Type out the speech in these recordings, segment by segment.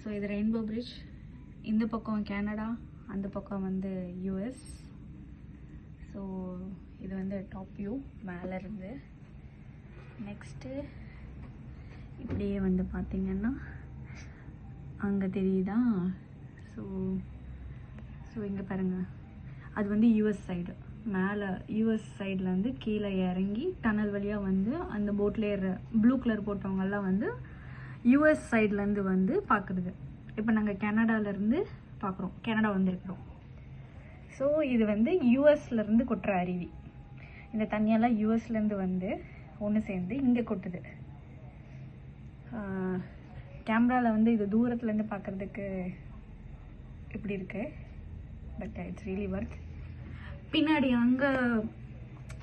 So இது rainbow bridge. இந்த பக்கம் கனடா, அந்த பக்கம் வந்து யூஎஸ். ஸோ இது வந்து டாப் வியூ மேலே இருந்து. நெக்ஸ்ட்டு இப்படியே வந்து பார்த்திங்கன்னா அங்கே தெரியுதா? ஸோ இங்கே பாருங்கள், அது வந்து யூஎஸ் சைடு. மேலே யூஎஸ் சைடில் வந்து கீழே இறங்கி டனல் வழியாக வந்து அந்த போட்டில் ஏற ப்ளூ கலர் போட்டவங்கெல்லாம் வந்து யூஎஸ் சைட்லேருந்து வந்து பார்க்குறது. இப்போ நாங்கள் கனடாவிலேருந்து பார்க்குறோம், கனடா வந்திருக்கிறோம். ஸோ இது வந்து யூஎஸ்லேருந்து கொட்டுற அருவி. இந்த தண்ணியெல்லாம் யூஎஸ்லேருந்து வந்து ஒன்று சேர்ந்து இங்கே கொட்டுது. கேமராவில் வந்து இது தூரத்துலேருந்து பார்க்குறதுக்கு இப்படி இருக்குது, பட் இட்ஸ் ரியலி ஒர்த். பின்னாடி அங்கே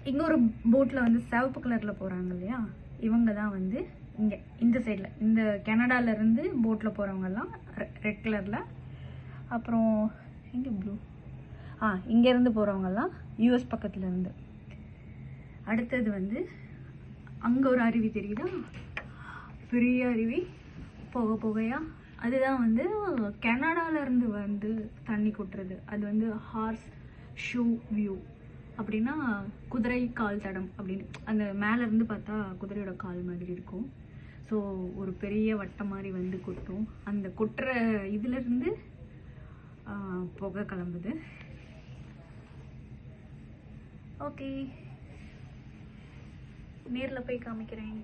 இன்னொரு போட்டில் வந்து சிவப்பு கலரில் போகிறாங்க இல்லையா, இவங்க தான் வந்து இங்கே இந்த சைடில், இந்த கனடாவிலேருந்து போட்டில் போகிறவங்கெல்லாம் ரெட் கலரில். அப்புறம் இங்கே ப்ளூ, இங்கேருந்து போகிறவங்கெல்லாம் யூஎஸ் பக்கத்துலேருந்து. அடுத்தது வந்து அங்கே ஒரு அருவி தெரியுதா, பெரிய அருவி புகையா, அதுதான் வந்து கனடாவிலேருந்து வந்து தண்ணி கொட்டுறது. அது வந்து ஹார்ஸ் ஷூ வியூ அப்படின்னா குதிரை கால் தடம் அப்படின்னு. அந்த மேலேருந்து பார்த்தா குதிரையோட கால் மாதிரி இருக்கும். ஸோ ஒரு பெரிய வட்டம் மாதிரி வந்து கொட்டும். அந்த கொட்டுற இதுலேருந்து புகை கிளம்புது. ஓகே, நேரில் போய் காமிக்கிறேன்.